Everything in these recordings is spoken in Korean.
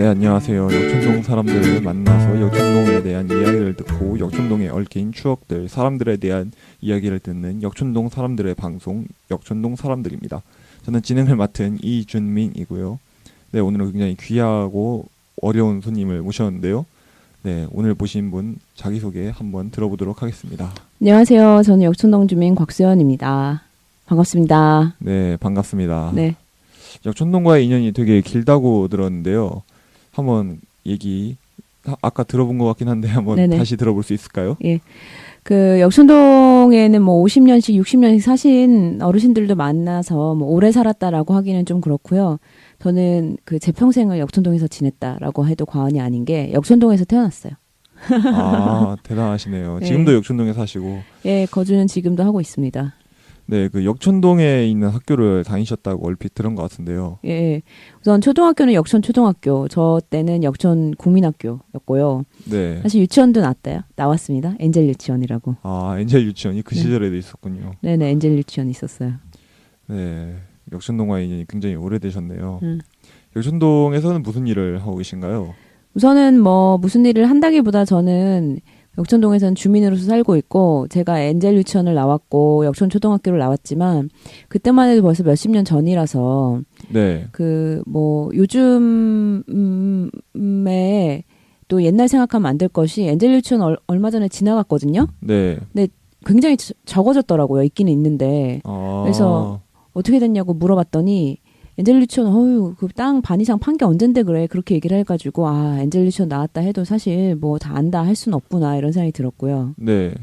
네, 안녕하세요. 역촌동 사람들을 만나서 역촌동에 대한 이야기를 듣고 역촌동에 얽힌 추억들, 사람들에 대한 이야기를 듣는 역촌동 사람들의 방송, 역촌동 사람들입니다. 저는 진행을 맡은 이준민이고요. 네, 오늘은 굉장히 귀하고 어려운 손님을 모셨는데요. 네, 오늘 보신 분 자기소개 한번 들어보도록 하겠습니다. 안녕하세요. 저는 역촌동 주민 곽수연입니다. 반갑습니다. 네, 반갑습니다. 네. 역촌동과의 인연이 되게 길다고 들었는데요. 한번 얘기 아까 들어본 것 같긴 한데 한번 네네. 다시 들어볼 수 있을까요? 예. 그 역촌동에는 뭐 50년씩 60년씩 사신 어르신들도 만나서 뭐 오래 살았다라고 하기는 좀 그렇고요. 저는 그 제 평생을 역촌동에서 지냈다라고 해도 과언이 아닌 게 역촌동에서 태어났어요. 아, 대단하시네요. 네. 지금도 역촌동에 사시고. 예, 거주는 지금도 하고 있습니다. 네, 그 역촌동에 있는 학교를 다니셨다고 얼핏 들은 것 같은데요. 예. 우선 초등학교는 역촌 초등학교, 저 때는 역촌 국민학교였고요. 네. 사실 유치원도 나왔습니다. 엔젤 유치원이라고. 아, 엔젤 유치원이 그 네. 시절에도 있었군요. 네네, 엔젤 유치원 있었어요. 네, 역촌동과의 인연이 굉장히 오래되셨네요. 음. 역촌동에서는 무슨 일을 하고 계신가요? 우선은 뭐 무슨 일을 한다기보다 저는 역촌동에서는 주민으로서 살고 있고, 제가 엔젤 유치원을 나왔고 역촌 초등학교를 나왔지만 그때만 해도 벌써 몇십 년 전이라서 네. 그 뭐 요즘에 또 옛날 생각하면 안 될 것이 엔젤 유치원 얼마 전에 지나갔거든요. 네. 근데 굉장히 적어졌더라고요. 있기는 있는데. 아, 그래서 어떻게 됐냐고 물어봤더니 엔젤 유치원 그 땅 반 이상 판 게 언젠데 그래, 그렇게 얘기를 해가지고 아, 엔젤 유치원 나왔다 해도 사실 뭐 다 안다 할 수는 없구나, 이런 생각이 들었고요. 네.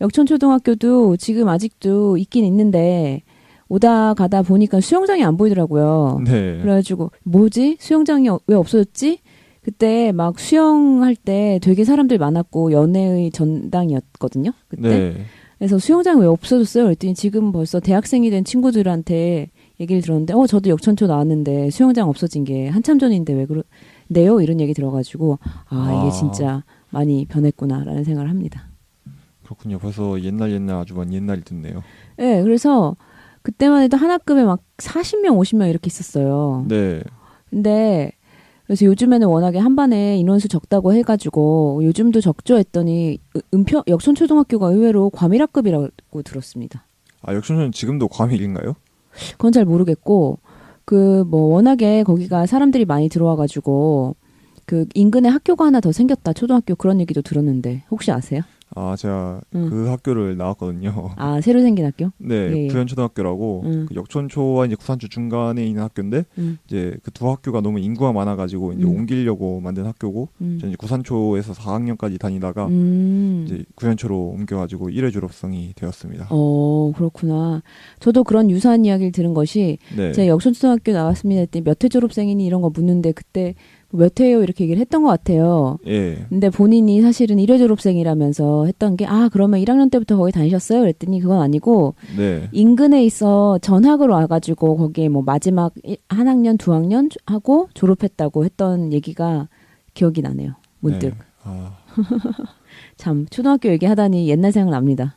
역촌 초등학교도 지금 아직도 있긴 있는데 오다 가다 보니까 수영장이 안 보이더라고요. 네. 그래가지고 뭐지, 수영장이 왜 없어졌지? 그때 막 수영할 때 되게 사람들 많았고 연애의 전당이었거든요, 그때. 네. 그래서 수영장이 왜 없어졌어요? 그랬더니 지금 벌써 대학생이 된 친구들한테 얘기를 들었는데, 저도 역촌초 나왔는데 수영장 없어진 게 한참 전인데 왜 그러네요? 이런 얘기 들어가지고, 이게 진짜 많이 변했구나라는 생각을 합니다. 그렇군요. 벌써 옛날 아주 먼 옛날이 됐네요. 네, 그래서 그때만 해도 한 학급에 막 40명, 50명 이렇게 있었어요. 네. 근데 그래서 요즘에는 워낙에 한 반에 인원수 적다고 해가지고 요즘도 적죠 했더니 역촌초등학교가 의외로 과밀학급이라고 들었습니다. 아, 역촌초는 지금도 과밀인가요? 그건 잘 모르겠고, 그 뭐 워낙에 거기가 사람들이 많이 들어와가지고 그 인근에 학교가 하나 더 생겼다, 초등학교, 그런 얘기도 들었는데 혹시 아세요? 아, 제가 그 학교를 나왔거든요. 아, 새로 생긴 학교? 네, 예, 예. 부현초등학교라고 그 역촌초와 이제 구산초 중간에 있는 학교인데 이제 그 두 학교가 너무 인구가 많아가지고 이제 옮기려고 만든 학교고, 저는 이제 구산초에서 4학년까지 다니다가 이제 구현초로 옮겨가지고 1회 졸업생이 되었습니다. 그렇구나. 저도 그런 유사한 이야기를 들은 것이, 네. 제가 역촌초등학교 나왔습니다 했더니 몇 회 졸업생이니 이런 거 묻는데 그때 몇 회요 이렇게 얘기를 했던 것 같아요. 예. 근데 본인이 사실은 1회 졸업생이라면서 했던 게, 그러면 1학년 때부터 거기 다니셨어요? 그랬더니 그건 아니고, 네. 인근에 있어 전학을 와가지고 거기에 뭐 마지막 한 학년, 두 학년 하고 졸업했다고 했던 얘기가 기억이 나네요. 문득. 네. 아, 참, 초등학교 얘기하다니 옛날 생각납니다.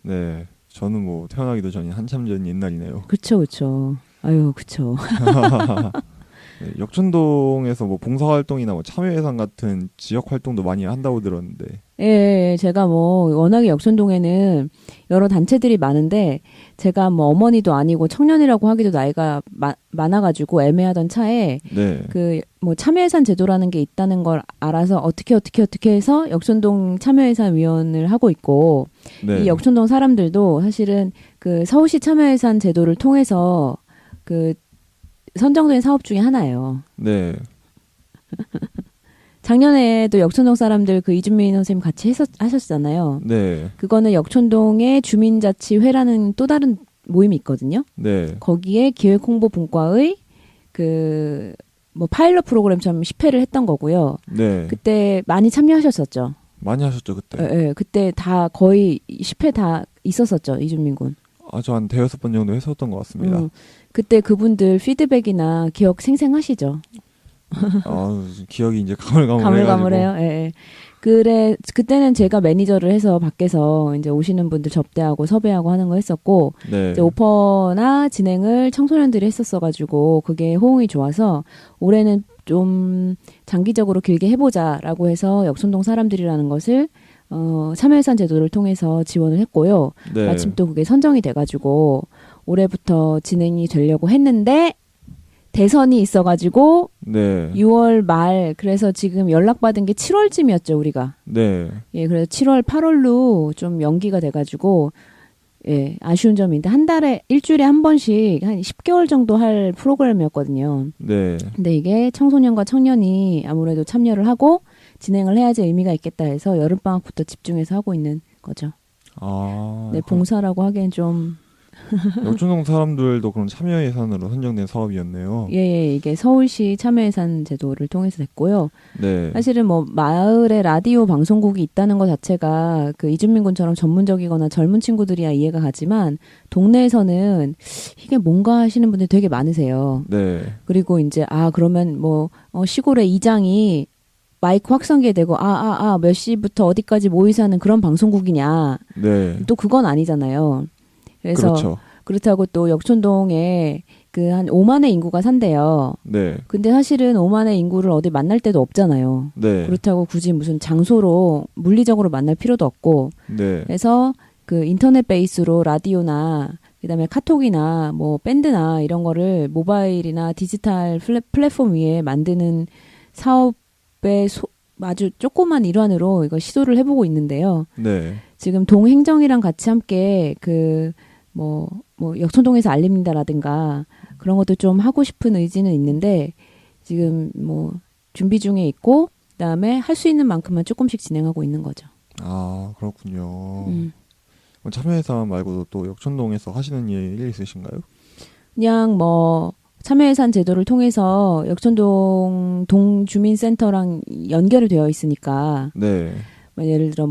네. 저는 뭐 태어나기도 전이 한참 전 옛날이네요. 그쵸, 그쵸. 아유, 그쵸. 네, 역촌동에서 뭐 봉사활동이나 뭐 참여예산 같은 지역 활동도 많이 한다고 들었는데. 예, 제가 뭐 워낙에 역촌동에는 여러 단체들이 많은데, 제가 뭐 어머니도 아니고 청년이라고 하기도 나이가 많아가지고 애매하던 차에 네. 그 뭐 참여예산 제도라는 게 있다는 걸 알아서 어떻게 해서 역촌동 참여예산위원을 하고 있고, 네. 이 역촌동 사람들도 사실은 그 서울시 참여예산 제도를 통해서 그 선정된 사업 중에 하나예요. 네. 작년에도 역촌동 사람들 그 이준민 선생님 같이 하셨잖아요. 네. 그거는 역촌동의 주민자치회라는 또 다른 모임이 있거든요. 네. 거기에 기획홍보분과의 그 뭐 파일럿 프로그램처럼 10회를 했던 거고요. 네. 그때 많이 참여하셨었죠. 많이 하셨죠, 그때. 예, 그때 다 거의 10회 다 있었었죠, 이준민 군. 아주 한 대여섯 번 정도 했었던 것 같습니다. 그때 그분들 피드백이나 기억 생생하시죠? 기억이 이제 가물가물해가지고. 가물가물해요. 예, 예. 그때는 제가 매니저를 해서 밖에서 이제 오시는 분들 접대하고 섭외하고 하는 거 했었고, 네. 이제 오퍼나 진행을 청소년들이 했었어가지고, 그게 호응이 좋아서, 올해는 좀 장기적으로 길게 해보자라고 해서 역촌동 사람들이라는 것을, 참여예산 제도를 통해서 지원을 했고요. 네. 마침 또 그게 선정이 돼가지고, 올해부터 진행이 되려고 했는데, 대선이 있어가지고, 네. 6월 말, 그래서 지금 연락받은 게 7월쯤이었죠, 우리가. 네. 예, 그래서 7월, 8월로 좀 연기가 돼가지고, 예, 아쉬운 점인데, 한 달에, 일주일에 한 번씩 한 10개월 정도 할 프로그램이었거든요. 네. 근데 이게 청소년과 청년이 아무래도 참여를 하고, 진행을 해야지 의미가 있겠다 해서 여름방학부터 집중해서 하고 있는 거죠. 네, 봉사라고 하기엔 좀, 역촌동 사람들도 그런 참여 예산으로 선정된 사업이었네요. 예, 이게 서울시 참여예산 제도를 통해서 됐고요. 네. 사실은 뭐 마을에 라디오 방송국이 있다는 것 자체가 그 이준민 군처럼 전문적이거나 젊은 친구들이야 이해가 가지만 동네에서는 이게 뭔가 하시는 분들이 되게 많으세요. 네. 그리고 이제 그러면 뭐 시골의 이장이 마이크 확성기에 대고 몇 시부터 어디까지 모이서 하는 그런 방송국이냐. 네. 또 그건 아니잖아요. 그래서 그렇죠. 그렇다고 또 역촌동에 그 한 5만의 인구가 산대요. 네. 근데 사실은 5만의 인구를 어디 만날 데도 없잖아요. 네. 그렇다고 굳이 무슨 장소로 물리적으로 만날 필요도 없고. 네. 그래서 그 인터넷 베이스로 라디오나 그다음에 카톡이나 뭐 밴드나 이런 거를 모바일이나 디지털 플랫폼 위에 만드는 사업의 아주 조그만 일환으로 이거 시도를 해보고 있는데요. 네. 지금 동행정이랑 같이 함께 역촌동에서 알립니다라든가 그런 것도 좀 하고 싶은 의지는 있는데 지금 뭐 준비 중에 있고 그다음에 할 수 있는 만큼만 조금씩 진행하고 있는 거죠. 그렇군요. 참여 예산 말고도 또 역촌동에서 하시는 일 있으신가요? 그냥 뭐 참여예산 제도를 통해서 역촌동 동주민센터랑 연결이 되어 있으니까 네. 예를 들어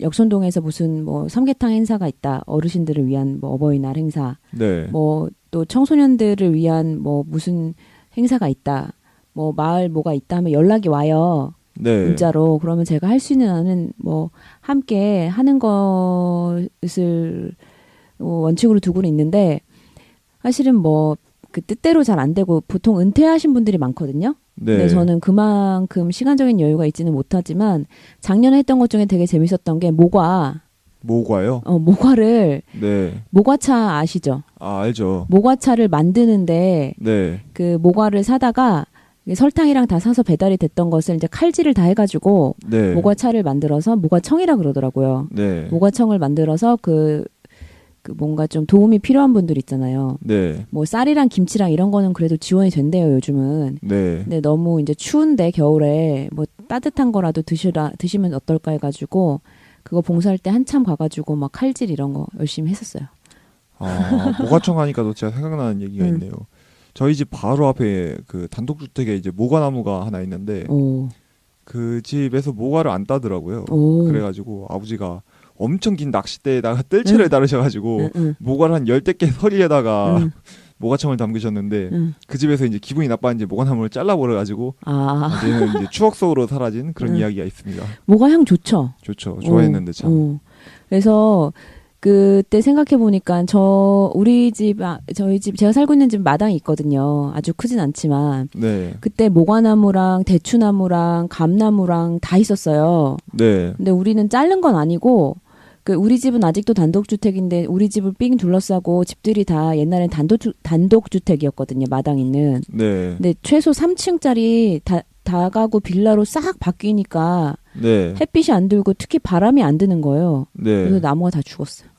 역촌동에서 무슨 뭐 삼계탕 행사가 있다. 어르신들을 위한 뭐 어버이날 행사. 네. 뭐 또 청소년들을 위한 뭐 무슨 행사가 있다. 뭐 마을 뭐가 있다 하면 연락이 와요. 네. 문자로. 그러면 제가 할 수 있는 한은 뭐 함께 하는 것을 원칙으로 두고는 있는데 사실은 뭐 그 뜻대로 잘 안 되고 보통 은퇴하신 분들이 많거든요. 네. 근데 저는 그만큼 시간적인 여유가 있지는 못하지만 작년에 했던 것 중에 되게 재밌었던 게 모과요? 모과를 네. 모과차 아시죠? 알죠. 모과차를 만드는데 네. 그 모과를 사다가 설탕이랑 다 사서 배달이 됐던 것을 이제 칼질을 다 해가지고 네. 모과차를 만들어서 모과청이라 그러더라고요. 네. 모과청을 만들어서 그 뭔가 좀 도움이 필요한 분들 있잖아요. 네. 뭐 쌀이랑 김치랑 이런 거는 그래도 지원이 된대요, 요즘은. 네. 근데 너무 이제 추운데 겨울에 뭐 따뜻한 거라도 드시면 어떨까 해가지고 그거 봉사할 때 한참 가가지고 막 칼질 이런 거 열심히 했었어요. 모과청 하니까도 제가 생각나는 얘기가 있네요. 저희 집 바로 앞에 그 단독주택에 이제 모과나무가 하나 있는데 그 집에서 모과를 안 따더라고요. 그래가지고 아버지가 엄청 긴 낚싯대에다가 뜰채를 달으셔가지고 모과를 한 10개 서리에다가 모과청을 담그셨는데 그 집에서 이제 기분이 나빠는지 모과나무를 잘라버려가지고 이제는 이제 추억 속으로 사라진 그런 이야기가 있습니다. 모과향 좋죠. 좋죠. 좋아했는데 참. 그래서 그때 생각해 보니까 저희 집 제가 살고 있는 집 마당이 있거든요. 아주 크진 않지만 네. 그때 모과나무랑 대추나무랑 감나무랑 다 있었어요. 네. 근데 우리는 자른 건 아니고 우리 집은 아직도 단독주택인데 우리 집을 삥 둘러싸고 집들이 다 옛날엔 단독주택이었거든요. 마당 있는. 네. 근데 최소 3층짜리 다가구 빌라로 싹 바뀌니까 네. 햇빛이 안 들고 특히 바람이 안 드는 거예요. 네. 그래서 나무가 다 죽었어요.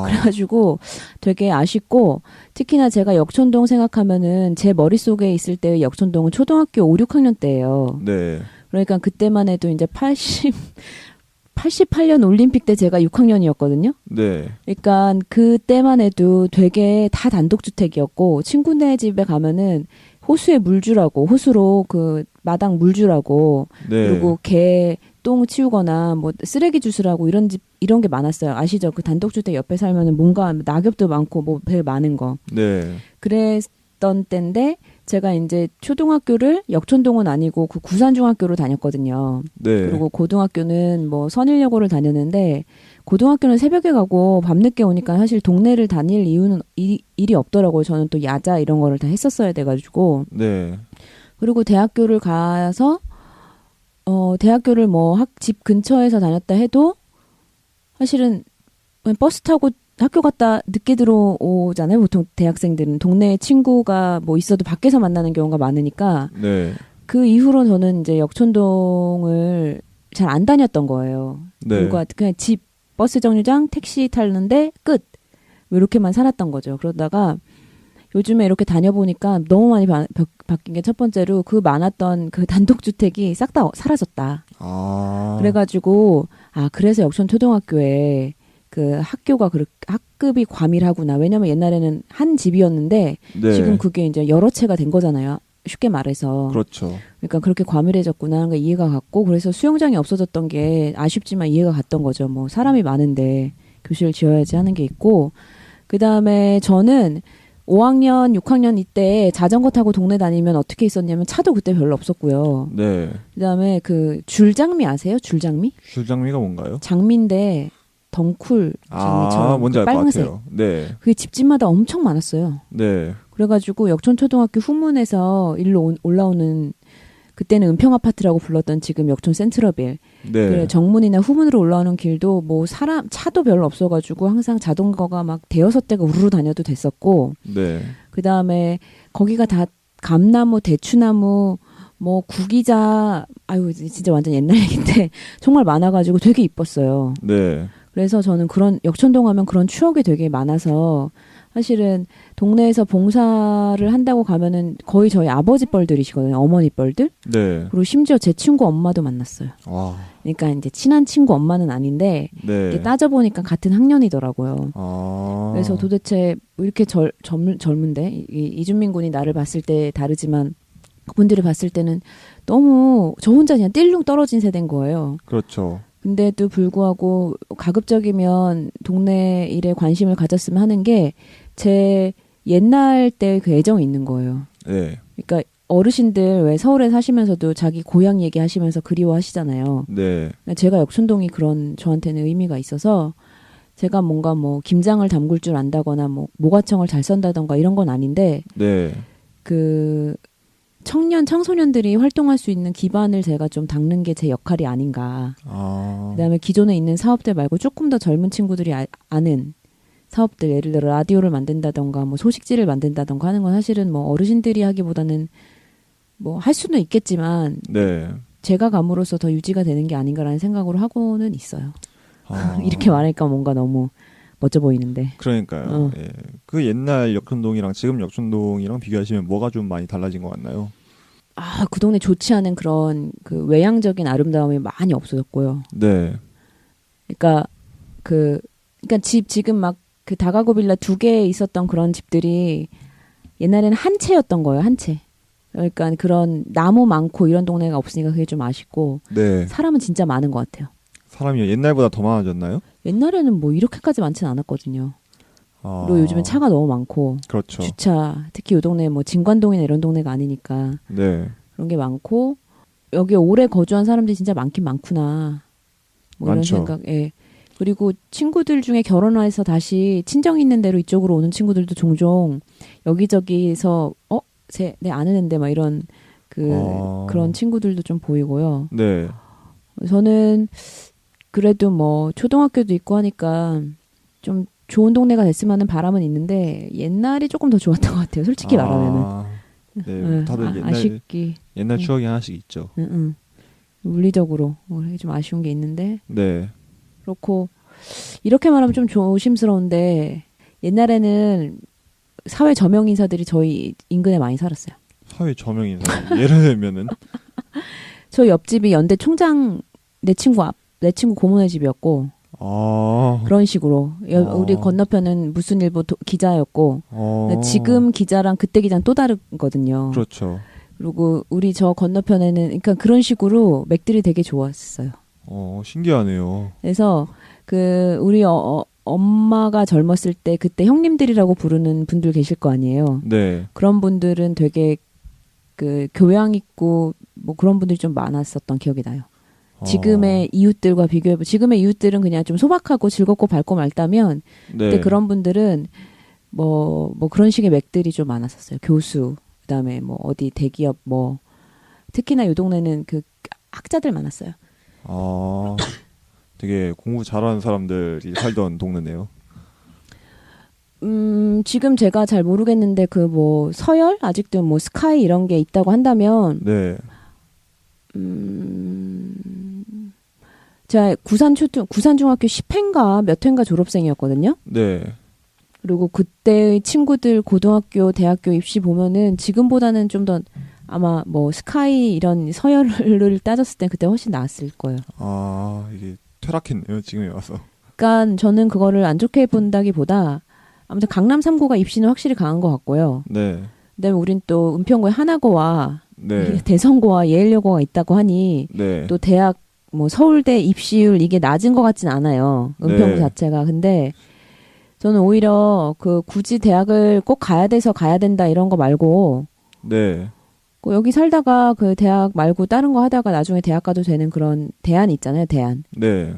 그래가지고 되게 아쉽고 특히나 제가 역촌동 생각하면은 제 머릿속에 있을 때의 역촌동은 초등학교 5, 6학년 때예요. 네. 그러니까 그때만 해도 이제 88년 올림픽 때 제가 6학년이었거든요. 네. 그러니까 그때만 해도 되게 다 단독주택이었고 친구네 집에 가면은 호수에 물 주라고 호수로 그 마당 물 주라고 네. 그리고 개 똥 치우거나 뭐 쓰레기 주스라고 이런 게 많았어요. 아시죠? 그 단독주택 옆에 살면은 뭔가 낙엽도 많고 뭐 별 많은 거. 네. 그랬던 때인데 제가 이제 초등학교를 역촌동은 아니고 그 구산중학교로 다녔거든요. 네. 그리고 고등학교는 뭐 선일여고를 다녔는데 고등학교는 새벽에 가고 밤늦게 오니까 사실 동네를 다닐 이유는 일이 없더라고요. 저는 또 야자 이런 거를 다 했었어야 돼가지고. 네. 그리고 대학교를 가서 대학교를 뭐 집 근처에서 다녔다 해도 사실은 그냥 버스 타고 학교 갔다 늦게 들어오잖아요. 보통 대학생들은 동네에 친구가 뭐 있어도 밖에서 만나는 경우가 많으니까 네. 그 이후로 저는 이제 역촌동을 잘 안 다녔던 거예요. 네. 그리고 그냥 집 버스 정류장 택시 타는데 끝 뭐 이렇게만 살았던 거죠. 그러다가 요즘에 이렇게 다녀보니까 너무 많이 바뀐 게 첫 번째로 그 많았던 그 단독주택이 싹 다 사라졌다. 아. 그래가지고 그래서 역촌초등학교에 그 학급이 과밀하구나. 왜냐면 옛날에는 한 집이었는데 네. 지금 그게 이제 여러 채가 된 거잖아요. 쉽게 말해서. 그렇죠. 그러니까 그렇게 과밀해졌구나 하는 게 이해가 갔고 그래서 수영장이 없어졌던 게 아쉽지만 이해가 갔던 거죠. 뭐 사람이 많은데 교실을 지어야지 하는 게 있고 그다음에 저는 5학년, 6학년 이때 자전거 타고 동네 다니면 어떻게 있었냐면 차도 그때 별로 없었고요. 네. 그다음에 그 줄장미 아세요? 줄장미? 줄장미가 뭔가요? 장미인데 덩쿨 장미처럼 뭔지 알 것 빨간색. 같아요. 네. 그게 집집마다 엄청 많았어요. 네. 그래가지고 역촌초등학교 후문에서 일로 올라오는 그때는 은평아파트라고 불렀던 지금 역촌 센트러빌 네. 그 정문이나 후문으로 올라오는 길도 뭐 차도 별로 없어가지고 항상 자전거가 막 대여섯 대가 우르르 다녀도 됐었고 네. 그 다음에 거기가 다 감나무, 대추나무, 뭐 구기자 아유 진짜 완전 옛날 얘기인데 정말 많아가지고 되게 이뻤어요. 네. 그래서 저는 그런 역촌동 하면 그런 추억이 되게 많아서 사실은 동네에서 봉사를 한다고 가면은 거의 저희 아버지 뻘들이시거든요. 어머니 뻘들. 네. 그리고 심지어 제 친구 엄마도 만났어요. 와. 그러니까 이제 친한 친구 엄마는 아닌데 네. 이게 따져보니까 같은 학년이더라고요. 그래서 도대체 왜 이렇게 젊은데 이준민 군이 나를 봤을 때 다르지만 그분들이 봤을 때는 너무 저 혼자 그냥 띨룩 떨어진 세대인 거예요. 그렇죠. 근데도 불구하고 가급적이면 동네 일에 관심을 가졌으면 하는 게 제 옛날 때 그 애정이 있는 거예요. 네. 그러니까 어르신들 왜 서울에 사시면서도 자기 고향 얘기하시면서 그리워하시잖아요. 네. 제가 역촌동이 그런 저한테는 의미가 있어서 제가 뭔가 뭐 김장을 담글 줄 안다거나 뭐 모가청을 잘 썬다던가 이런 건 아닌데 네. 그 청소년들이 활동할 수 있는 기반을 제가 좀 닦는 게 제 역할이 아닌가. 그다음에 기존에 있는 사업들 말고 조금 더 젊은 친구들이 아는 사업들, 예를 들어 라디오를 만든다던가 뭐 소식지를 만든다던가 하는 건 사실은 뭐 어르신들이 하기보다는 뭐 할 수는 있겠지만 네. 제가 감으로써 더 유지가 되는 게 아닌가라는 생각으로 하고는 있어요. 이렇게 말하니까 뭔가 너무 멋져 보이는데. 그러니까요. 예. 그 옛날 역촌동이랑 지금 역촌동이랑 비교하시면 뭐가 좀 많이 달라진 것 같나요? 그 동네 좋지 않은 그런 그 외향적인 아름다움이 많이 없어졌고요. 네. 그러니까 지금 막 그 다가구 빌라 2개 있었던 그런 집들이 옛날에는 한 채였던 거예요. 한 채. 그러니까 그런 나무 많고 이런 동네가 없으니까 그게 좀 아쉽고 네. 사람은 진짜 많은 것 같아요. 사람이 옛날보다 더 많아졌나요? 옛날에는 뭐 이렇게까지 많지는 않았거든요. 그리고 요즘엔 차가 너무 많고 그렇죠. 주차 특히 이 동네 뭐 진관동이나 이런 동네가 아니니까 네. 그런 게 많고 여기 오래 거주한 사람들이 진짜 많긴 많구나. 뭐 이런 많죠. 생각. 예. 그리고 친구들 중에 결혼해서 다시 친정 있는 대로 이쪽으로 오는 친구들도 종종 여기저기서 내 아는 앤데 막 이런 그런 친구들도 좀 보이고요. 네. 저는 그래도 뭐 초등학교도 있고 하니까 좀 좋은 동네가 됐으면 하는 바람은 있는데 옛날이 조금 더 좋았던 것 같아요. 솔직히 말하면은. 네. 다들 옛날 추억이 하나씩 있죠. 물리적으로 좀 아쉬운 게 있는데. 네. 그렇고 이렇게 말하면 좀 조심스러운데 옛날에는 사회 저명 인사들이 저희 인근에 많이 살았어요. 사회 저명 인사. 예를 들면은 저희 옆집이 연대 총장 내 친구 고모네 집이었고 그런 식으로 우리 건너편은 무슨 일보 기자였고 지금 기자랑 그때 기자는 또 다르거든요. 그렇죠. 그리고 우리 저 건너편에는 그러니까 그런 식으로 맥들이 되게 좋았어요. 신기하네요. 그래서 우리 엄마가 젊었을 때 그때 형님들이라고 부르는 분들 계실 거 아니에요. 네. 그런 분들은 되게 그 교양 있고 뭐 그런 분들이 좀 많았었던 기억이 나요. 지금의 이웃들과 비교해보 지금의 이웃들은 그냥 좀 소박하고 즐겁고 밝고 맑다면 네. 그때 그런 분들은 뭐 그런 식의 맥들이 좀 많았었어요. 교수, 그다음에 뭐 어디 대기업 뭐 특히나 이 동네는 그 학자들 많았어요. 되게 공부 잘하는 사람들이 살던 동네네요. 지금 제가 잘 모르겠는데 그 뭐 서열 아직도 뭐 스카이 이런 게 있다고 한다면 네. 제가 구산중학교 10회인가 몇 회인가 졸업생이었거든요. 네. 그리고 그때의 친구들 고등학교, 대학교 입시 보면은 지금보다는 좀 더 아마 뭐 스카이 이런 서열을 따졌을 때 그때 훨씬 나았을 거예요. 이게 퇴락했네요. 지금에 와서. 그러니까 저는 그거를 안 좋게 본다기보다 아무튼 강남 3구가 입시는 확실히 강한 것 같고요. 네. 그다음에 우린 또 은평구에 하나고와 네. 대성고와 예일여고가 있다고 하니 네. 또 대학 뭐 서울대 입시율 이게 낮은 것 같진 않아요. 은평구 네. 자체가. 근데 저는 오히려 그 굳이 대학을 꼭 가야 돼서 가야 된다 이런 거 말고 네. 그 여기 살다가 그 대학 말고 다른 거 하다가 나중에 대학 가도 되는 그런 대안 있잖아요. 대안. 네.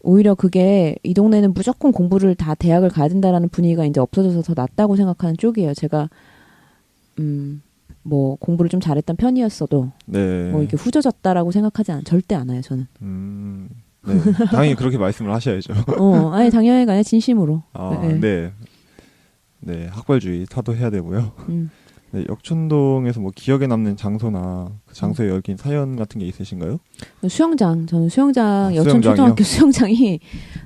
오히려 그게 이 동네는 무조건 공부를 다 대학을 가야 된다라는 분위기가 이제 없어져서 더 낫다고 생각하는 쪽이에요. 제가 뭐 공부를 좀 잘했던 편이었어도 네. 뭐 이렇게 후져졌다라고 생각하지 절대 않아요. 저는. 네. 당연히 그렇게 말씀을 하셔야죠. 아니 당연히 아니라 진심으로. 네. 네. 네. 학벌주의 타도해야 되고요. 음. 네, 역촌동에서 뭐 기억에 남는 장소나 그 장소에 얽힌 사연 같은 게 있으신가요? 수영장. 저는 수영장, 수영장이요? 역천초등학교 수영장이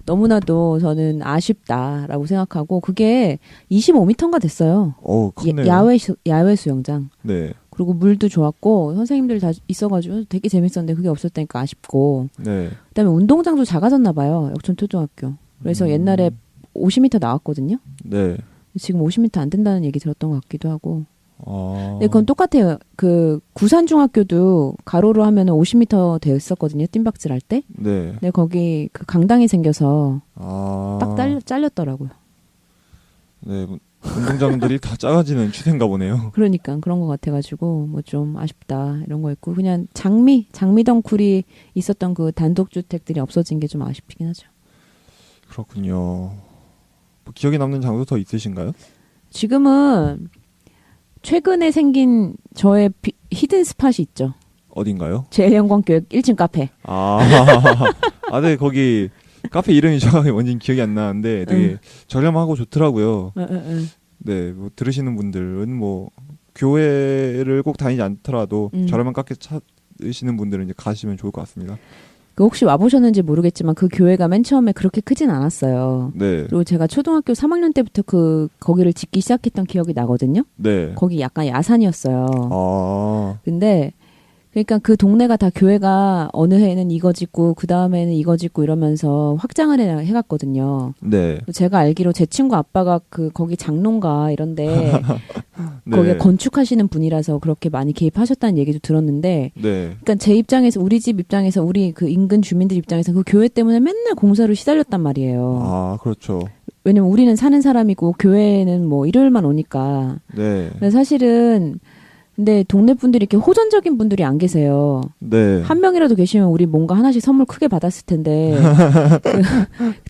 너무나도 저는 아쉽다라고 생각하고 그게 25m인가 됐어요. 컸네요. 야외 수영장. 네. 그리고 물도 좋았고 선생님들 다 있어가지고 되게 재밌었는데 그게 없었다니까 아쉽고. 네. 그다음에 운동장도 작아졌나 봐요. 역천초등학교. 그래서 옛날에 50m 나왔거든요. 네. 지금 50m 안 된다는 얘기 들었던 것 같기도 하고. 네, 그건 똑같아요. 그 구산중학교도 가로로 하면 50m 되었었거든요. 뜀박질 할 때. 네. 근데 거기 그 강당이 생겨서 딱 잘렸더라고요. 네. 운동장들이 다 작아지는 추세인가 보네요. 그러니까 그런 것 같아가지고 뭐 좀 아쉽다 이런 거 있고 그냥 장미덩쿨이 있었던 그 단독주택들이 없어진 게 좀 아쉽긴 하죠. 그렇군요. 뭐 기억에 남는 장소 더 있으신가요? 지금은 최근에 생긴 저의 히든 스팟이 있죠. 어딘가요? 제일영광교육 1층 카페. 네, 거기 카페 이름이 정확히 뭔지는 기억이 안 나는데 되게 저렴하고 좋더라고요. 네, 뭐 들으시는 분들은 뭐 교회를 꼭 다니지 않더라도 저렴한 카페 찾으시는 분들은 이제 가시면 좋을 것 같습니다. 그 혹시 와보셨는지 모르겠지만 그 교회가 맨 처음에 그렇게 크진 않았어요. 네. 그리고 제가 초등학교 3학년 때부터 거기를 짓기 시작했던 기억이 나거든요. 네. 거기 약간 야산이었어요. 근데 그러니까 그 동네가 다 교회가 어느 해에는 이거 짓고 그 다음에는 이거 짓고 이러면서 확장을 해갔거든요. 네. 제가 알기로 제 친구 아빠가 거기 장롱가 이런데 네. 거기에 건축하시는 분이라서 그렇게 많이 개입하셨다는 얘기도 들었는데, 네. 그러니까 제 입장에서 우리 집 입장에서 우리 그 인근 주민들 입장에서 그 교회 때문에 맨날 공사로 시달렸단 말이에요. 그렇죠. 왜냐면 우리는 사는 사람이고 교회는 뭐 일요일만 오니까. 네. 근데 사실은 근데 동네 분들이 이렇게 호전적인 분들이 안 계세요. 네. 한 명이라도 계시면 우리 뭔가 하나씩 선물 크게 받았을 텐데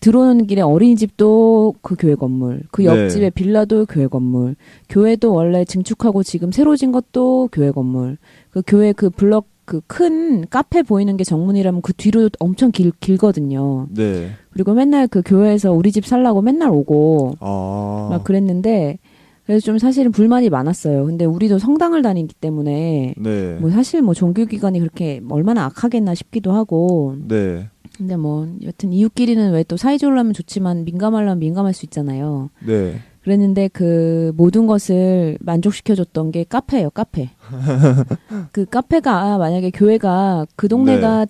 들어오는 길에 어린이집도 그 교회 건물, 그 옆집에 빌라도 교회 건물, 교회도 원래 증축하고 지금 새로 진 것도 교회 건물, 그 교회 그 블럭 그 큰 카페 보이는 게 정문이라면 그 뒤로 엄청 길거든요. 네. 그리고 맨날 그 교회에서 우리 집 살라고 맨날 오고 막 그랬는데. 그래서 좀 사실은 불만이 많았어요. 근데 우리도 성당을 다니기 때문에 네. 뭐 사실 뭐 종교기관이 그렇게 얼마나 악하겠나 싶기도 하고. 네. 근데 뭐 여튼 이웃끼리는 왜 또 사이좋으려 하면 좋지만 민감하려면 민감할 수 있잖아요. 네. 그랬는데 그 모든 것을 만족시켜줬던 게 카페예요. 카페. 그 카페가 만약에 교회가 그 동네가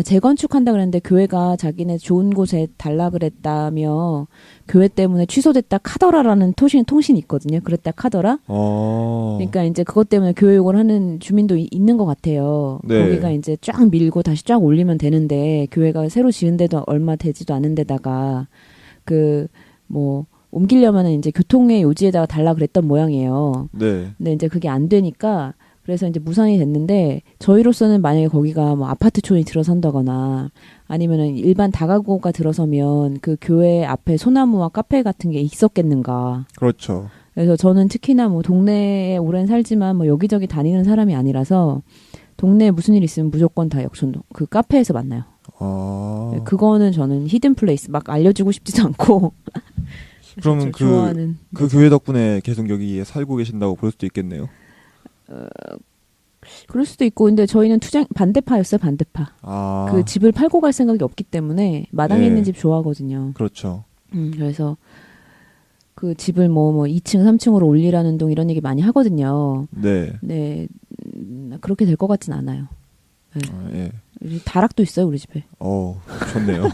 재건축한다 그랬는데 교회가 자기네 좋은 곳에 달라 그랬다며 교회 때문에 취소됐다 카더라라는 통신이 있거든요. 그랬다 카더라. 그러니까 이제 그것 때문에 교회 욕을 하는 주민도 있는 것 같아요. 네. 거기가 이제 쫙 밀고 다시 쫙 올리면 되는데 교회가 새로 지은 데도 얼마 되지도 않은 데다가 옮기려면은 이제 교통의 요지에다가 달라 그랬던 모양이에요. 네. 근데 이제 그게 안 되니까 그래서 이제 무산이 됐는데 저희로서는 만약에 거기가 뭐 아파트촌이 들어선다거나 아니면은 일반 다가구가 들어서면 그 교회 앞에 소나무와 카페 같은 게 있었겠는가. 그렇죠. 그래서 저는 특히나 뭐 동네에 오랜 살지만 뭐 여기저기 다니는 사람이 아니라서 동네에 무슨 일 있으면 무조건 다 역촌동 그 카페에서 만나요. 아. 그거는 저는 히든 플레이스 막 알려주고 싶지도 않고. 그러면 저 좋아하는 그 교회 덕분에 계속 여기에 살고 계신다고 볼 수도 있겠네요. 그럴 수도 있고 근데 저희는 반대파였어요. 반대파. 아. 그 집을 팔고 갈 생각이 없기 때문에 마당에 네. 있는 집 좋아하거든요. 그렇죠. 그래서 그 집을 뭐 2층, 3층으로 올리라는 둥 이런 얘기 많이 하거든요. 네. 네, 그렇게 될 것 같진 않아요. 네. 아, 예. 다락도 있어요 우리 집에. 좋네요.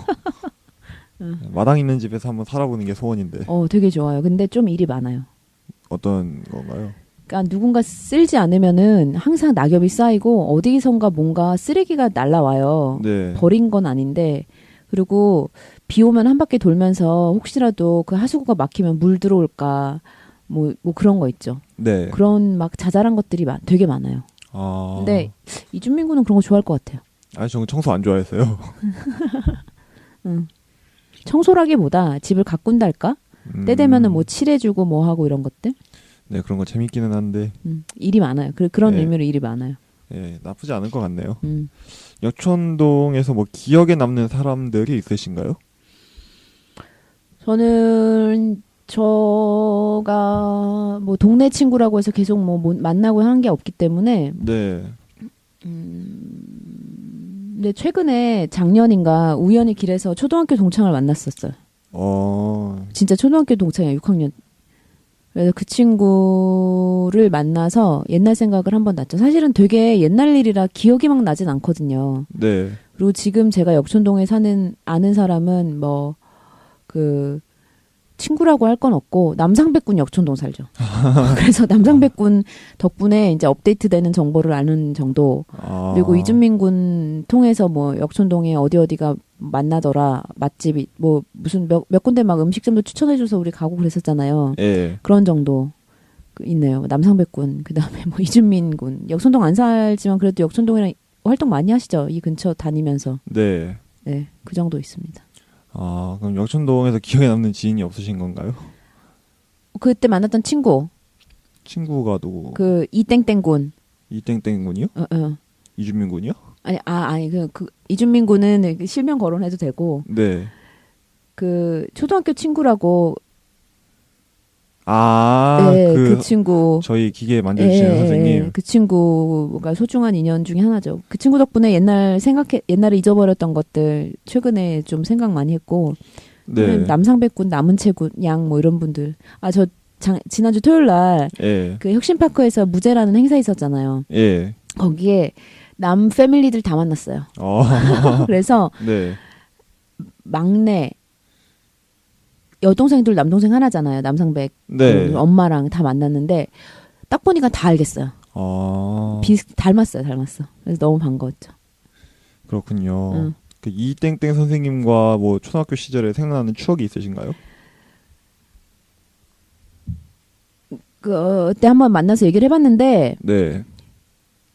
마당 있는 집에서 한번 살아보는 게 소원인데. 되게 좋아요. 근데 좀 일이 많아요. 어떤 건가요? 그러니까 누군가 쓸지 않으면은 항상 낙엽이 쌓이고 어디선가 뭔가 쓰레기가 날라와요. 네. 버린 건 아닌데 그리고 비 오면 한 바퀴 돌면서 혹시라도 그 하수구가 막히면 물 들어올까 뭐 그런 거 있죠. 네. 그런 막 자잘한 것들이 되게 많아요. 아. 근데 이준민 군은 그런 거 좋아할 것 같아요. 저는 청소 안 좋아했어요. 청소라기보다 집을 가꾼달까? 때 되면은 뭐 칠해주고 뭐 하고 이런 것들. 네, 그런 거 재밌기는 한데. 일이 많아요. 그런 네. 의미로 일이 많아요. 예, 나쁘지 않을 것 같네요. 음. 역촌동에서 뭐 기억에 남는 사람들이 있으신가요? 저는 저가 뭐 동네 친구라고 해서 계속 뭐 만나고 하는 게 없기 때문에 네. 근데 최근에 작년인가 우연히 길에서 초등학교 동창을 만났었어요. 진짜 초등학교 동창이에요. 6학년. 그래서 그 친구를 만나서 옛날 생각을 한번 났죠. 사실은 되게 옛날 일이라 기억이 막 나진 않거든요. 네. 그리고 지금 제가 역촌동에 아는 사람은 뭐 그 친구라고 할 건 없고 남상백군 역촌동 살죠. 그래서 남상백군 덕분에 이제 업데이트되는 정보를 아는 정도. 그리고 이준민 군 통해서 뭐 역촌동에 어디가 만나더라 맛집이 뭐 무슨 몇 군데 막 음식점도 추천해줘서 우리 가고 그랬었잖아요. 예. 그런 정도 있네요. 남상백군 그다음에 뭐 이준민 군 역촌동 안 살지만 그래도 역촌동이랑 활동 많이 하시죠. 이 근처 다니면서. 네. 네, 그 정도 있습니다. 그럼 역촌동에서 기억에 남는 지인이 없으신 건가요? 그때 만났던 친구. 친구가 누구? 그 이땡땡군. 이땡땡군이요? 이준민 군이요? 아니 그 이준민 군은 실명 거론해도 되고. 네. 그 초등학교 친구라고. 네, 그 친구. 저희 기계 만들어주시는 선생님. 그 친구가 소중한 인연 중에 하나죠. 그 친구 덕분에 옛날에 잊어버렸던 것들 최근에 좀 생각 많이 했고. 네. 남상백군, 남은채군, 양 뭐 이런 분들. 저 지난주 토요일 날. 예. 그 혁신파크에서 무제라는 행사 있었잖아요. 예. 거기에 남 패밀리들 다 만났어요. 그래서 네. 막내 여동생들 남동생 하나잖아요. 남상백 네. 엄마랑 다 만났는데 딱 보니까 다 알겠어요. 닮았어요. 그래서 너무 반가웠죠. 그렇군요. 그 이땡땡 선생님과 뭐 초등학교 시절에 생각나는 추억이 있으신가요? 그때 한번 만나서 얘기를 해봤는데 네.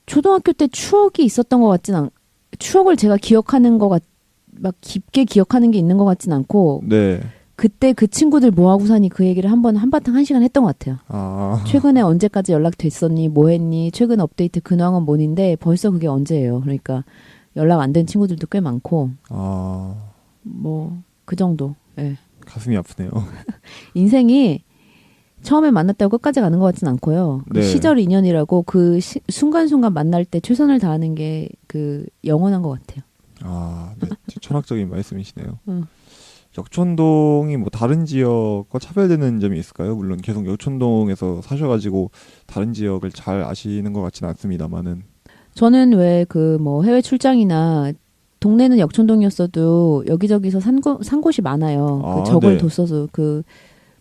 초등학교 때 추억이 있었던 것 같진 추억을 제가 기억하는 것 막 깊게 기억하는 게 있는 것 같진 않고. 네. 그때 그 친구들 뭐 하고 사니 그 얘기를 한바탕 1시간 했던 것 같아요. 최근에 언제까지 연락됐었니? 뭐 했니? 최근 업데이트 근황은 뭐인데 벌써 그게 언제예요. 그러니까 연락 안 된 친구들도 꽤 많고. 뭐 그 정도. 네. 가슴이 아프네요. 인생이 처음에 만났다고 끝까지 가는 것 같진 않고요. 그 네. 시절 인연이라고 그 순간순간 만날 때 최선을 다하는 게 그 영원한 것 같아요. 네. 철학적인 말씀이시네요. 역촌동이 뭐 다른 지역과 차별되는 점이 있을까요? 물론 계속 역촌동에서 사셔가지고 다른 지역을 잘 아시는 것 같지는 않습니다만은. 저는 왜 그 뭐 해외 출장이나 동네는 역촌동이었어도 여기저기서 산 곳이 많아요. 그 적을 네. 뒀어서 그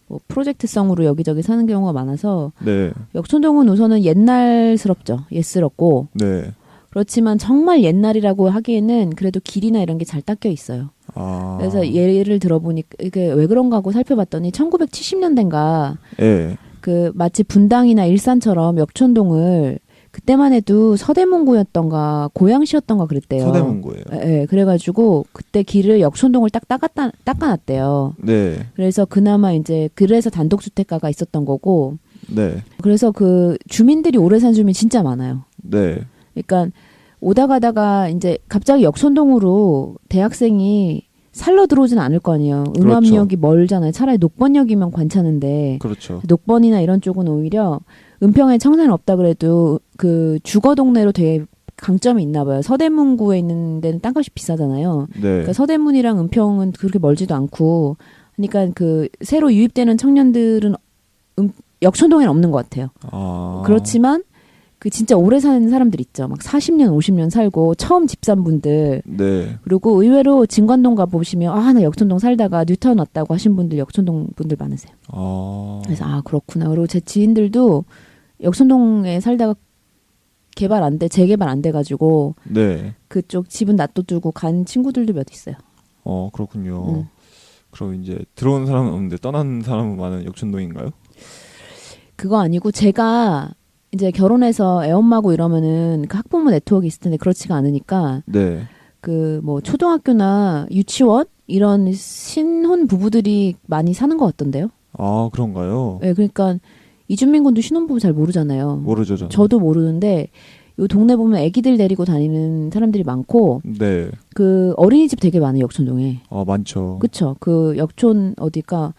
뭐 프로젝트성으로 여기저기 사는 경우가 많아서. 네. 역촌동은 우선은 옛날스럽죠. 옛스럽고. 네. 그렇지만 정말 옛날이라고 하기에는 그래도 길이나 이런 게 잘 닦여 있어요. 그래서 예를 들어보니까 이게 왜 그런가 하고 살펴봤더니 1970년대인가 예. 그 마치 분당이나 일산처럼 역촌동을 그때만 해도 서대문구였던가 고양시였던가 그랬대요. 서대문구예요. 예, 그래가지고 그때 길을 역촌동을 딱 닦아놨대요. 네. 그래서 그나마 이제 그래서 단독주택가가 있었던 거고, 네. 그래서 그 주민들이 오래 산 주민 진짜 많아요. 네. 그러니까 오다 가다가 이제 갑자기 역촌동으로 대학생이 살러 들어오진 않을 거 아니에요. 응암역이 멀잖아요. 차라리 녹번역이면 괜찮은데 그렇죠. 녹번이나 이런 쪽은 오히려 은평에 청사는 없다 그래도 그 주거 동네로 되게 강점이 있나 봐요. 서대문구에 있는 데는 땅값이 비싸잖아요. 네. 그러니까 서대문이랑 은평은 그렇게 멀지도 않고, 그러니까 그 새로 유입되는 청년들은 역촌동에는 없는 것 같아요. 아. 그렇지만 그 진짜 오래 사는 사람들 있죠. 막 40년, 50년 살고 처음 집 산 분들. 네. 그리고 의외로 진관동 가보시면 나 역촌동 살다가 뉴타운 왔다고 하신 분들 역촌동 분들 많으세요. 아. 그래서 그렇구나. 그리고 제 지인들도 역촌동에 살다가 재개발 안 돼가지고 네. 그쪽 집은 놔둬두고 간 친구들도 몇 있어요. 그렇군요. 그럼 이제 들어온 사람은 없는데 떠난 사람은 많은 역촌동인가요? 그거 아니고 제가 이제 결혼해서 애엄마고 이러면은 그 학부모 네트워크 있을 텐데 그렇지가 않으니까 네. 그 뭐 초등학교나 유치원 이런 신혼 부부들이 많이 사는 것 같던데요. 아, 그런가요? 네, 그러니까 이주민군도 신혼부부 잘 모르잖아요. 모르죠, 저는. 저도 모르는데 요 동네 보면 애기들 데리고 다니는 사람들이 많고 네. 그 어린이집 되게 많아요, 역촌동에. 많죠. 그쵸. 그 역촌 어디가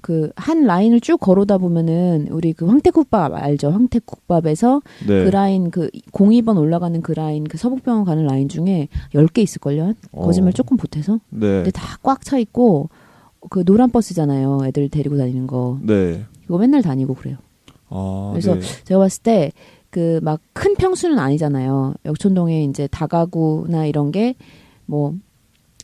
그 한 라인을 쭉 걸어다 보면은 우리 그 황태국밥 알죠? 황태국밥에서 네. 그 라인 그 02번 올라가는 그 라인 그 서북병원 가는 라인 중에 10개 있을걸요? 거짓말 조금 보태서. 네. 근데 다 꽉 차 있고 그 노란 버스잖아요. 애들 데리고 다니는 거. 네. 이거 맨날 다니고 그래요. 그래서 네. 제가 봤을 때 그 막 큰 평수는 아니잖아요. 역촌동에 이제 다가구나 이런 게 뭐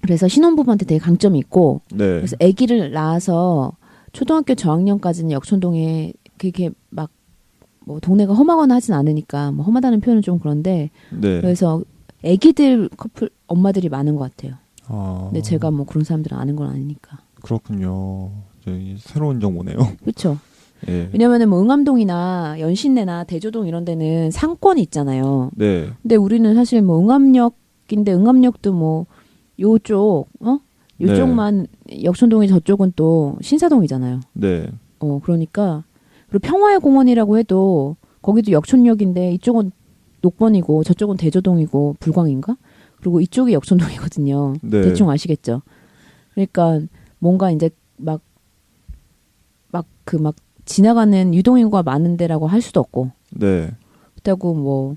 그래서 신혼부부한테 되게 강점이 있고 네. 그래서 아기를 낳아서 초등학교 저학년까지는 역촌동에 그게 막 뭐 동네가 험하거나 하진 않으니까 뭐 험하다는 표현은 좀 그런데 네. 그래서 아기들 커플 엄마들이 많은 것 같아요. 아. 근데 제가 뭐 그런 사람들은 아는 건 아니니까. 그렇군요. 새로운 정보네요. 그렇죠. 예. 왜냐면은 뭐 응암동이나 연신내나 대조동 이런 데는 상권이 있잖아요. 네. 근데 우리는 사실 뭐 응암역인데 응암역도 뭐 요쪽 요쪽만 역촌동이 저쪽은 또 신사동이잖아요. 네. 그러니까 그리고 평화의 공원이라고 해도 거기도 역촌역인데 이쪽은 녹번이고 저쪽은 대조동이고 불광인가? 그리고 이쪽이 역촌동이거든요. 네. 대충 아시겠죠? 그러니까 뭔가 이제 막 지나가는 유동인구가 많은 데라고 할 수도 없고. 네. 그렇다고 뭐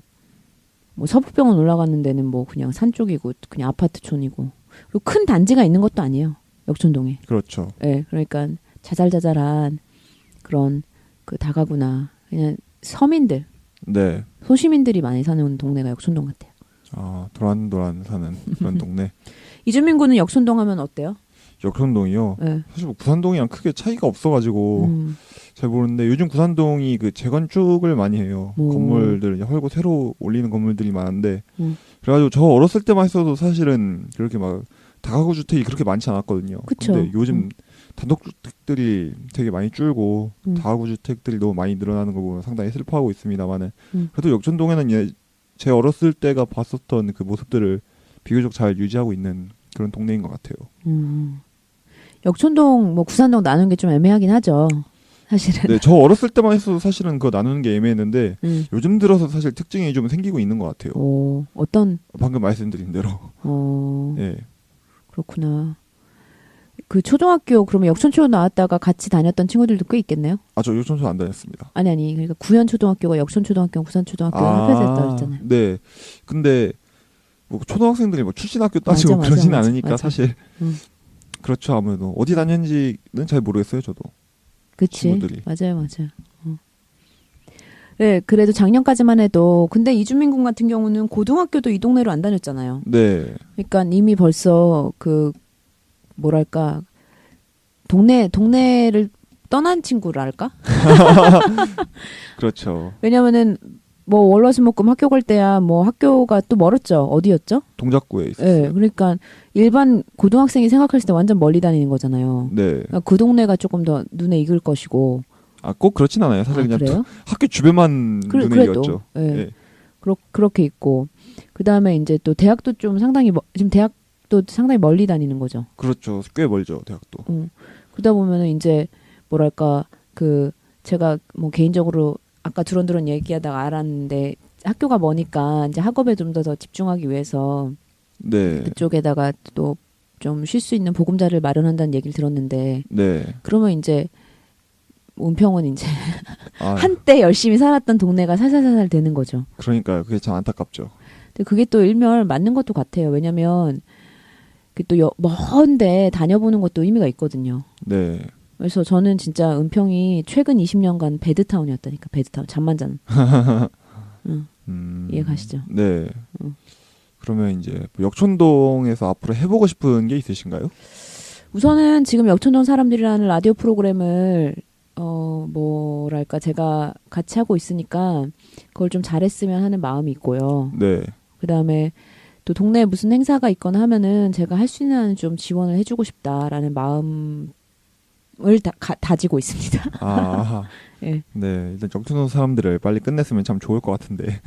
서북병원 올라가는 데는 뭐 그냥 산 쪽이고 그냥 아파트촌이고. 그리고 큰 단지가 있는 것도 아니에요. 역촌동에. 그렇죠. 네, 그러니까 자잘자잘한 그런 그 다가구나 그냥 서민들, 네. 소시민들이 많이 사는 동네가 역촌동 같아요. 도란도란 사는 그런 동네. 이주민구는 역촌동 하면 어때요? 역촌동이요. 네. 사실 뭐 구산동이랑 크게 차이가 없어가지고 잘 모르는데 요즘 구산동이 그 재건축을 많이 해요. 건물들 이제 헐고 새로 올리는 건물들이 많은데 그래가지고 저 어렸을 때만 했어도 사실은 그렇게 막 다가구 주택이 그렇게 많지 않았거든요. 그쵸. 근데 요즘 단독주택들이 되게 많이 줄고 다가구 주택들이 너무 많이 늘어나는 걸 보면 상당히 슬퍼하고 있습니다만은 그래도 역촌동에는 제 어렸을 때가 봤었던 그 모습들을 비교적 잘 유지하고 있는 그런 동네인 것 같아요. 역촌동 뭐 구산동 나누는 게 좀 애매하긴 하죠. 사실은. 네, 저 어렸을 때만 했어도 사실은 그거 나누는 게 애매했는데 요즘 들어서 사실 특징이 좀 생기고 있는 것 같아요. 어떤? 방금 말씀드린 대로. 네. 그렇구나. 그 초등학교 그러면 역촌초 나왔다가 같이 다녔던 친구들도 꽤 있겠네요. 저 역촌초 안 다녔습니다. 아니 그러니까 구현초등학교가 역촌초등학교, 구산초등학교가 합해졌다 그랬잖아요. 네. 근데 뭐 초등학생들이 뭐 출신 학교 따지고 그러진 않으니까 사실 그렇죠. 아무래도 어디 다녔는지는 잘 모르겠어요, 저도. 그치. 친구들이. 맞아요. 네, 그래도 작년까지만 해도 근데 이주민군 같은 경우는 고등학교도 이 동네로 안 다녔잖아요. 네. 그러니까 이미 벌써 그 뭐랄까 동네를 떠난 친구랄까? 그렇죠. 왜냐면은 뭐 월화수목금 학교 갈 때야 뭐 학교가 또 멀었죠. 어디였죠? 동작구에 있었어요. 네, 그러니까 일반 고등학생이 생각했을 때 완전 멀리 다니는 거잖아요. 네. 그러니까 그 동네가 조금 더 눈에 익을 것이고. 꼭 그렇진 않아요. 사실 그냥 그래요? 학교 주변만 눈에 익었죠. 네. 네. 그렇게 있고 그다음에 이제 또 대학도 좀 상당히 지금 대학도 상당히 멀리 다니는 거죠. 그렇죠. 꽤 멀죠, 대학도. 그러다 보면은 이제 뭐랄까 제가 뭐 개인적으로 아까 두런두런 얘기하다가 알았는데 학교가 머니까 이제 학업에 좀 더 집중하기 위해서 네. 그쪽에다가 또 좀 쉴 수 있는 보금자리를 마련한다는 얘기를 들었는데 네. 그러면 이제 은평은 이제 아, 한때 열심히 살았던 동네가 살살살살 되는 거죠. 그러니까요. 그게 참 안타깝죠. 근데 그게 또 일면 맞는 것도 같아요. 왜냐면 또 먼데 다녀보는 것도 의미가 있거든요. 네. 그래서 저는 진짜 은평이 최근 20년간 배드타운이었다니까. 배드타운. 잠만 자는. 이해 가시죠? 네. 응. 그러면 이제 역촌동에서 앞으로 해보고 싶은 게 있으신가요? 우선은 지금 역촌동 사람들이라는 라디오 프로그램을 뭐랄까 제가 같이 하고 있으니까 그걸 좀 잘했으면 하는 마음이 있고요. 네. 그다음에 또 동네에 무슨 행사가 있거나 하면은 제가 할 수 있는 한은 좀 지원을 해주고 싶다라는 마음을 다지고 있습니다. 아, 예. 네. 일단 역촌동 사람들을 빨리 끝냈으면 참 좋을 것 같은데.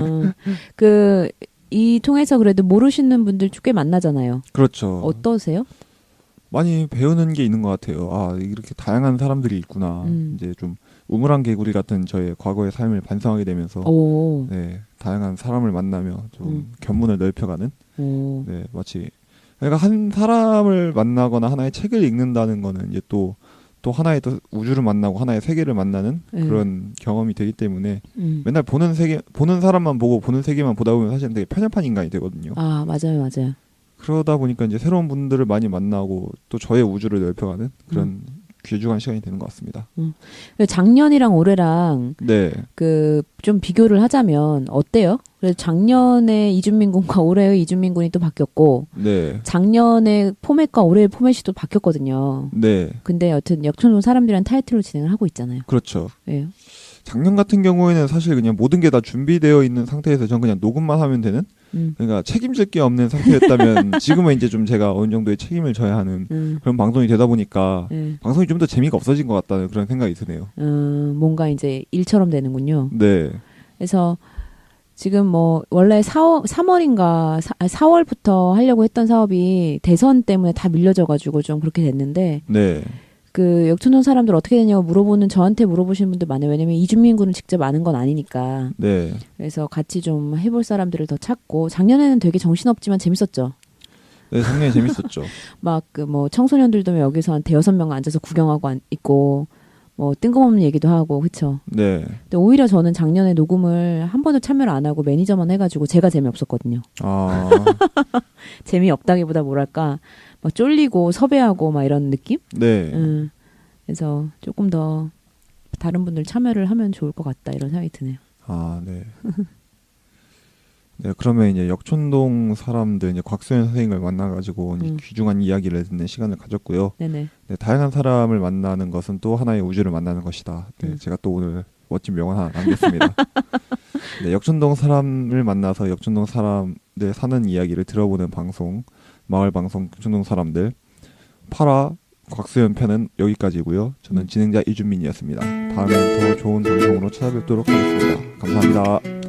이 통해서 그래도 모르시는 분들 꽤 만나잖아요. 그렇죠. 어떠세요? 많이 배우는 게 있는 것 같아요. 아, 이렇게 다양한 사람들이 있구나. 이제 좀 우물안 개구리 같은 저의 과거의 삶을 반성하게 되면서 오. 네, 다양한 사람을 만나며 좀 견문을 넓혀가는 오. 네, 마치 그러니까 한 사람을 만나거나 하나의 책을 읽는다는 거는 이제 또 하나의 또 우주를 만나고 하나의 세계를 만나는 그런 경험이 되기 때문에 맨날 보는 사람만 보고 보는 세계만 보다 보면 사실은 되게 편협한 인간이 되거든요. 아, 맞아요. 그러다 보니까 이제 새로운 분들을 많이 만나고 또 저의 우주를 넓혀가는 그런 귀중한 시간이 되는 것 같습니다. 작년이랑 올해랑 네. 좀 비교를 하자면 어때요? 그래서 작년에 이준민 군과 올해의 이준민 군이 또 바뀌었고 네. 작년에 포맷과 올해의 포맷이 또 바뀌었거든요. 네. 근데 여튼 역촌동 사람들이란 타이틀로 진행을 하고 있잖아요. 그렇죠. 예. 작년 같은 경우에는 사실 그냥 모든 게 다 준비되어 있는 상태에서 전 그냥 녹음만 하면 되는 그러니까 책임질 게 없는 상태였다면 지금은 이제 좀 제가 어느 정도의 책임을 져야 하는 그런 방송이 되다 보니까 방송이 좀 더 재미가 없어진 것 같다는 그런 생각이 드네요. 뭔가 이제 일처럼 되는군요. 네. 그래서 지금 뭐 원래 3월인가 4월부터 하려고 했던 사업이 대선 때문에 다 밀려져가지고 좀 그렇게 됐는데 네. 역촌동 사람들 어떻게 되냐고 저한테 물어보시는 분들 많아요. 왜냐면 이준민 군을 직접 아는 건 아니니까. 네. 그래서 같이 좀 해볼 사람들을 더 찾고 작년에는 되게 정신없지만 재밌었죠. 네, 상당히 재밌었죠. 막 뭐 청소년들도 여기서 한 5-6명 앉아서 구경하고 있고 뭐 뜬금없는 얘기도 하고 그쵸. 네. 근데 오히려 저는 작년에 녹음을 한 번도 참여를 안 하고 매니저만 해가지고 제가 재미없었거든요. 아. 재미없다기보다 뭐랄까 막 쫄리고 섭외하고 막 이런 느낌? 네. 그래서 조금 더 다른 분들 참여를 하면 좋을 것 같다 이런 생각이 드네요. 아, 네. 네, 그러면 이제 역촌동 사람들 이제 곽소연 선생님을 만나가지고 이제 귀중한 이야기를 듣는 시간을 가졌고요. 네네. 네, 다양한 사람을 만나는 것은 또 하나의 우주를 만나는 것이다. 네, 제가 또 오늘 멋진 명언 하나 남겼습니다. 네, 역촌동 사람을 만나서 역촌동 사람들 사는 이야기를 들어보는 방송, 마을 방송 역촌동 사람들 8화 곽수연 편은 여기까지고요. 저는 진행자 이준민이었습니다. 다음엔 더 좋은 방송으로 찾아뵙도록 하겠습니다. 감사합니다.